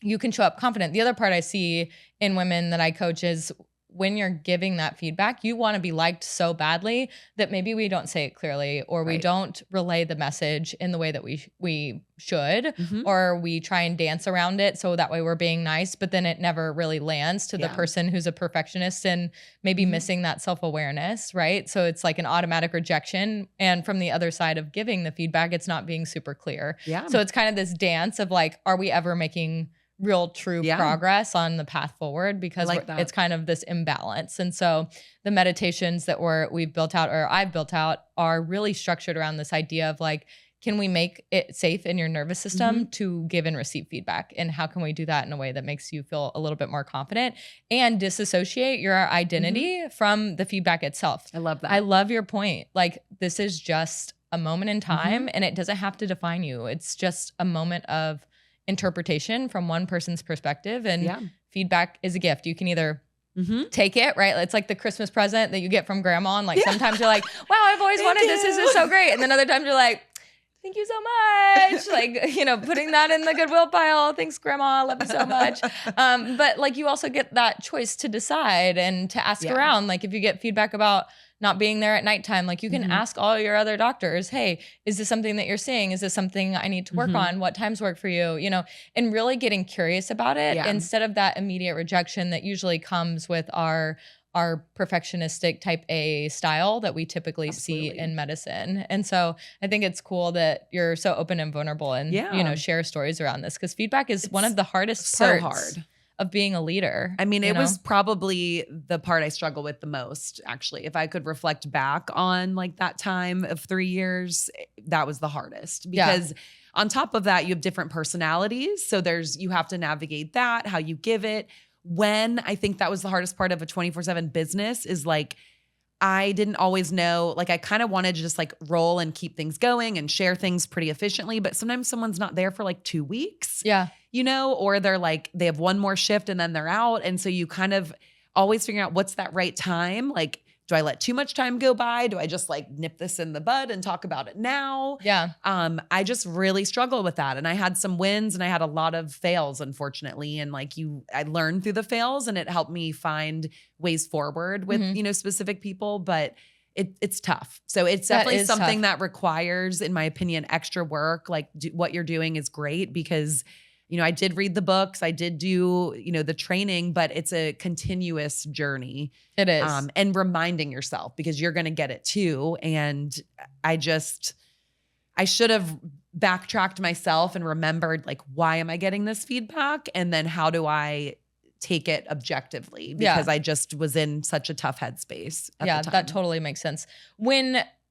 Speaker 2: you can show up confident. The other part I see in women that I coach is when you're giving that feedback, you want to be liked so badly that maybe we don't say it clearly, or we don't relay the message in the way that we should, or we try and dance around it so that way we're being nice, but then it never really lands to the person who's a perfectionist and maybe missing that self-awareness, right? So it's like an automatic rejection. And from the other side of giving the feedback, it's not being super clear. Yeah. So it's kind of this dance of like, are we ever making real true progress on the path forward? Because it's kind of this imbalance. And so the meditations that we've built out, or I've built out, are really structured around this idea of like, can we make it safe in your nervous system to give and receive feedback? And how can we do that in a way that makes you feel a little bit more confident and disassociate your identity from the feedback itself?
Speaker 1: I love that.
Speaker 2: I love your point. Like, this is just a moment in time and it doesn't have to define you. It's just a moment of interpretation from one person's perspective, and feedback is a gift. You can either take it, right? It's like the Christmas present that you get from grandma. And like, sometimes you're like, wow, I've always wanted this. This is so great. And then other times you're like, thank you so much. Like, you know, putting that in the Goodwill pile. Thanks, grandma. I love you so much. But like, you also get that choice to decide and to ask around. Like, if you get feedback about not being there at nighttime, like, you can ask all your other doctors, hey, is this something that you're seeing? Is this something I need to work on? What times work for you? You know, and really getting curious about it instead of that immediate rejection that usually comes with our perfectionistic type A style that we typically see in medicine. And so I think it's cool that you're so open and vulnerable and, you know, share stories around this, because feedback is one of the hardest parts of being a leader.
Speaker 1: I mean, it was probably the part I struggle with the most, actually. If I could reflect back on like that time of 3 years, that was the hardest, because on top of that, you have different personalities. So you have to navigate that, how you give it. When I think that was the hardest part of a 24/7 business is like, I didn't always know, like, I kind of wanted to just like roll and keep things going and share things pretty efficiently. But sometimes someone's not there for like 2 weeks, you know, or they're like, they have one more shift and then they're out. And so you kind of always figure out what's that right time. Like, do I let too much time go by? Do I just like nip this in the bud and talk about it now? I just really struggled with that. And I had some wins and I had a lot of fails, unfortunately. And like I learned through the fails and it helped me find ways forward with, you know, specific people, but it's tough. So it's definitely something that requires, in my opinion, extra work. Like what you're doing is great because, you know, I did read the books, I did do, you know, the training, but it's a continuous journey.
Speaker 2: It is.
Speaker 1: And reminding yourself, because you're going to get it too. And I should have backtracked myself and remembered, like, why am I getting this feedback? And then how do I take it objectively? Because I just was in such a tough headspace at the time.
Speaker 2: That totally makes sense.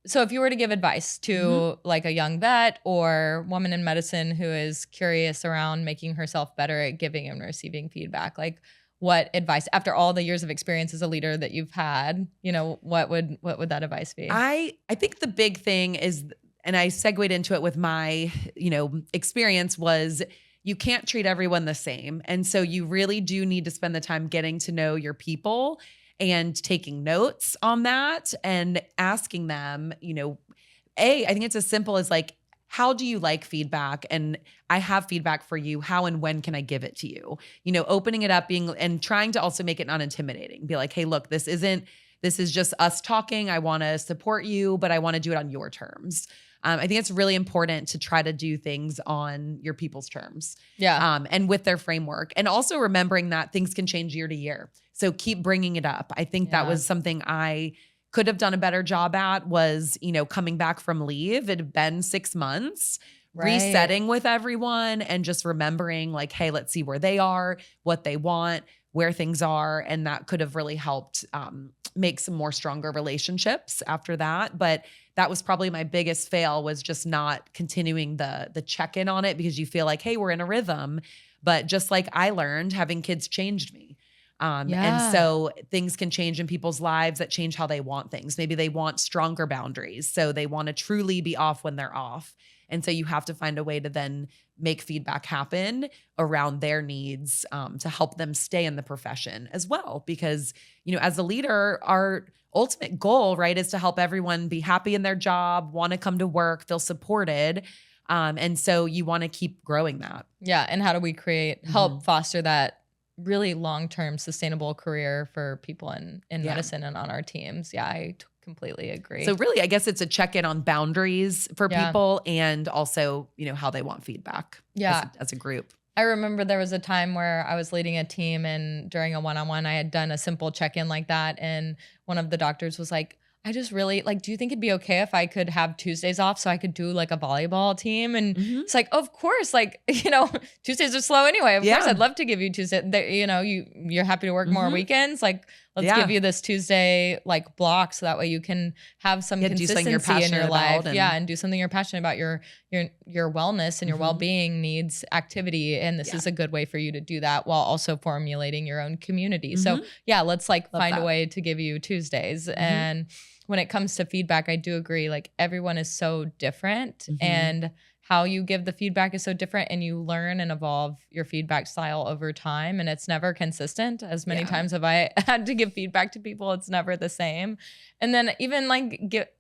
Speaker 2: So if you were to give advice to like a young vet or woman in medicine who is curious around making herself better at giving and receiving feedback, like, what advice, after all the years of experience as a leader that you've had, you know, what would that advice be?
Speaker 1: I think the big thing is, and I segued into it with my, you know, experience, was you can't treat everyone the same. And so you really do need to spend the time getting to know your people and taking notes on that and asking them, you know, I think it's as simple as like, how do you like feedback? And I have feedback for you. How and when can I give it to you? You know, opening it up, and trying to also make it not intimidating. Be like, hey, look, this is just us talking. I want to support you, but I want to do it on your terms. I think it's really important to try to do things on your people's terms. And with their framework. And also remembering that things can change year to year. So keep bringing it up. I think that was something I could have done a better job at, was, you know, coming back from leave. It had been 6 months, resetting with everyone and just remembering like, hey, let's see where they are, what they want, where things are. And that could have really helped make some more stronger relationships after that. But that was probably my biggest fail, was just not continuing the check-in on it, because you feel like, hey, we're in a rhythm. But just like I learned, having kids changed me. And so things can change in people's lives that change how they want things. Maybe they want stronger boundaries. So they want to truly be off when they're off. And so you have to find a way to then make feedback happen around their needs, to help them stay in the profession as well. Because, you know, as a leader, our ultimate goal, right, is to help everyone be happy in their job, want to come to work, feel supported. And so you want to keep growing that.
Speaker 2: And how do we help foster that really long-term sustainable career for people in medicine and on our teams. Yeah, I completely agree.
Speaker 1: So really, I guess it's a check-in on boundaries for
Speaker 2: Yeah.
Speaker 1: people and also, how they want feedback as a group.
Speaker 2: I remember there was a time where I was leading a team, and during a one-on-one, I had done a simple check-in like that. And one of the doctors was like, I just really do you think it'd be okay if I could have Tuesdays off so I could do like a volleyball team? And it's like, of course, Tuesdays are slow anyway. Of course, I'd love to give you Tuesday. You're happy to work more weekends. Let's give you this Tuesday block so that way you can have some consistency in your life. And do something you're passionate about. Your wellness and your well-being needs activity, and this is a good way for you to do that while also formulating your own community. So let's find a way to give you Tuesdays. And when it comes to feedback, I do agree. Everyone is so different, and how you give the feedback is so different, and you learn and evolve your feedback style over time, and it's never consistent. As many times have I had to give feedback to people, it's never the same. And then even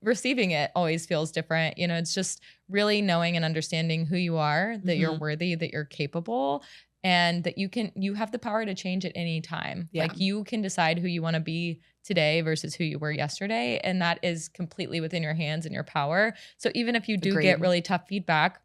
Speaker 2: receiving it always feels different. It's just really knowing and understanding who you are, that you're worthy, that you're capable, and that you have the power to change at any time. You can decide who you want to be today versus who you were yesterday. And that is completely within your hands and your power. So even if you do get really tough feedback,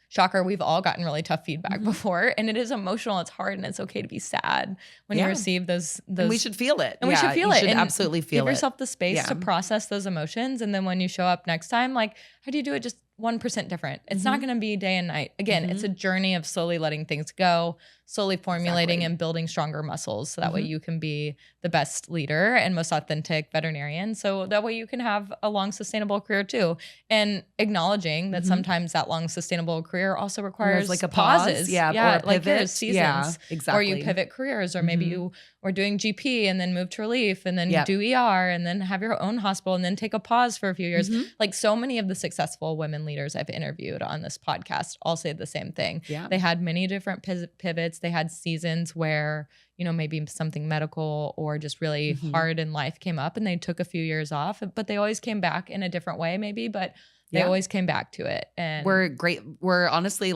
Speaker 2: shocker, we've all gotten really tough feedback before, and it is emotional. It's hard, and it's okay to be sad when you receive those.
Speaker 1: And we should feel it.
Speaker 2: And we should feel it.
Speaker 1: You should absolutely feel it.
Speaker 2: Give yourself the space to process those emotions. And then when you show up next time, how do you do it just 1% different? It's not going to be day and night. Again, it's a journey of slowly letting things go, slowly formulating and building stronger muscles. So that way you can be the best leader and most authentic veterinarian. So that way you can have a long, sustainable career too. And acknowledging that sometimes that long, sustainable career also requires
Speaker 1: a
Speaker 2: pauses.
Speaker 1: Or a pivot.
Speaker 2: There's seasons.
Speaker 1: Yeah, exactly.
Speaker 2: Or you pivot careers, or maybe you were doing GP and then move to relief and then do ER and then have your own hospital and then take a pause for a few years. So many of the successful women leaders I've interviewed on this podcast all say the same thing. Yeah. They had many different pivots. They had seasons where, maybe something medical or just really hard in life came up, and they took a few years off, but they always came back in a different way maybe, but they always came back to it. And
Speaker 1: we're honestly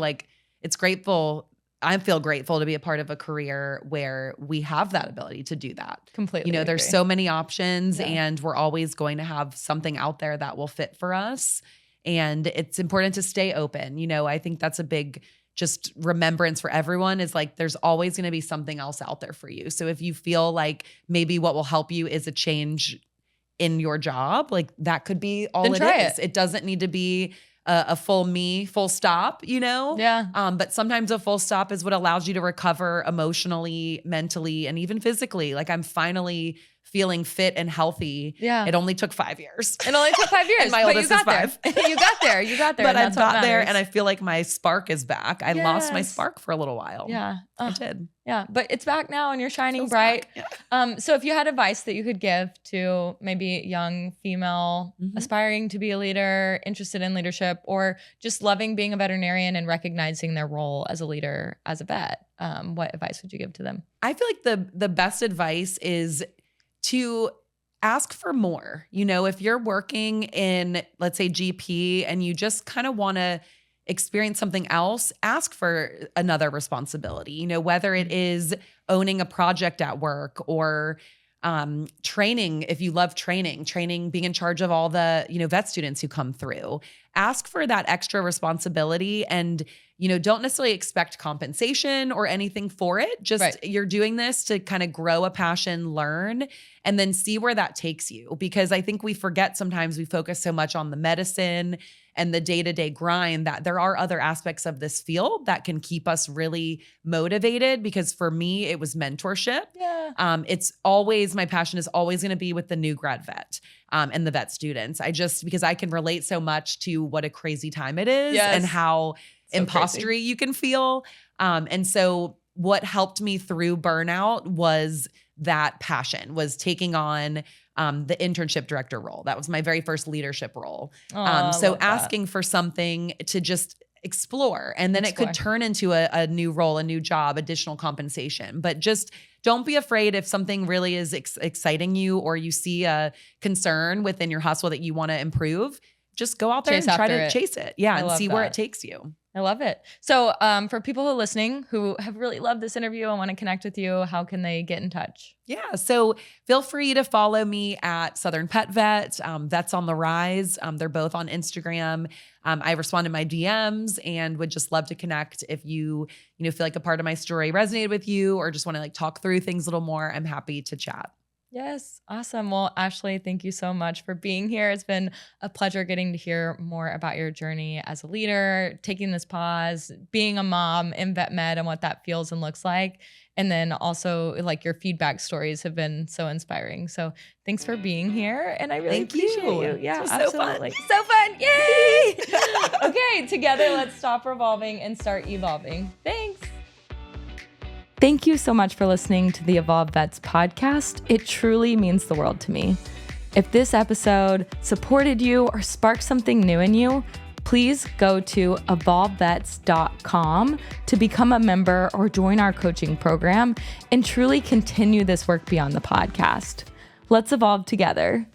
Speaker 1: it's grateful. I feel grateful to be a part of a career where we have that ability to do that.
Speaker 2: Completely.
Speaker 1: There's so many options, and we're always going to have something out there that will fit for us. And it's important to stay open. I think that's a big just remembrance for everyone is there's always going to be something else out there for you. So if you feel maybe what will help you is a change in your job, that could be all
Speaker 2: then try
Speaker 1: it is. It doesn't need to be a full stop,
Speaker 2: Yeah.
Speaker 1: But sometimes a full stop is what allows you to recover emotionally, mentally, and even physically. I'm finally feeling fit and healthy.
Speaker 2: Yeah.
Speaker 1: It only took 5 years.
Speaker 2: It only took 5 years.
Speaker 1: And my oldest is 5.
Speaker 2: You got there.
Speaker 1: But I got there, and I feel like my spark is back. I lost my spark for a little while.
Speaker 2: Yeah.
Speaker 1: I did.
Speaker 2: Yeah. But it's back now, and you're shining bright.
Speaker 1: Yeah.
Speaker 2: So if you had advice that you could give to maybe young female aspiring to be a leader, interested in leadership, or just loving being a veterinarian and recognizing their role as a leader, as a vet, what advice would you give to them?
Speaker 1: I feel like the best advice is to ask for more. If you're working in, let's say, GP, and you just kind of want to experience something else, ask for another responsibility, whether it is owning a project at work or training. If you love training, being in charge of all the, vet students who come through, ask for that extra responsibility, and, don't necessarily expect compensation or anything for it. Just you're doing this to kind of grow a passion, learn, and then see where that takes you. Because I think we forget sometimes, we focus so much on the medicine and the day-to-day grind that there are other aspects of this field that can keep us really motivated. Because for me, it was mentorship.
Speaker 2: Yeah.
Speaker 1: It's always, my passion is always going to be with the new grad vet and the vet students. Because I can relate so much to what a crazy time it is and how impostery you can feel. And so what helped me through burnout was that passion, was taking on the internship director role. That was my very first leadership role. So asking for something to just explore, and then it could turn into a new role, a new job, additional compensation. But just don't be afraid if something really is exciting you, or you see a concern within your hustle that you want to improve. Just go out there and try to chase it. Yeah. And see where it takes you.
Speaker 2: I love it. So for people who are listening who have really loved this interview and want to connect with you, how can they get in touch?
Speaker 1: Yeah. So feel free to follow me at Southern Pet Vet, Vets on the Rise. They're both on Instagram. I respond to my DMs and would just love to connect. If you feel like a part of my story resonated with you or just want to like talk through things a little more, I'm happy to chat.
Speaker 2: Yes. Awesome. Well, Ashley, thank you so much for being here. It's been a pleasure getting to hear more about your journey as a leader, taking this pause, being a mom in vet med and what that feels and looks like. And then also like your feedback stories have been so inspiring. So thanks for being here. And I really appreciate you. Yeah, absolutely. So fun. Yay. Okay. Together, let's stop revolving and start evolving. Thanks. Thank you so much for listening to the Evolve Vets podcast. It truly means the world to me. If this episode supported you or sparked something new in you, please go to evolvevets.com to become a member or join our coaching program and truly continue this work beyond the podcast. Let's evolve together.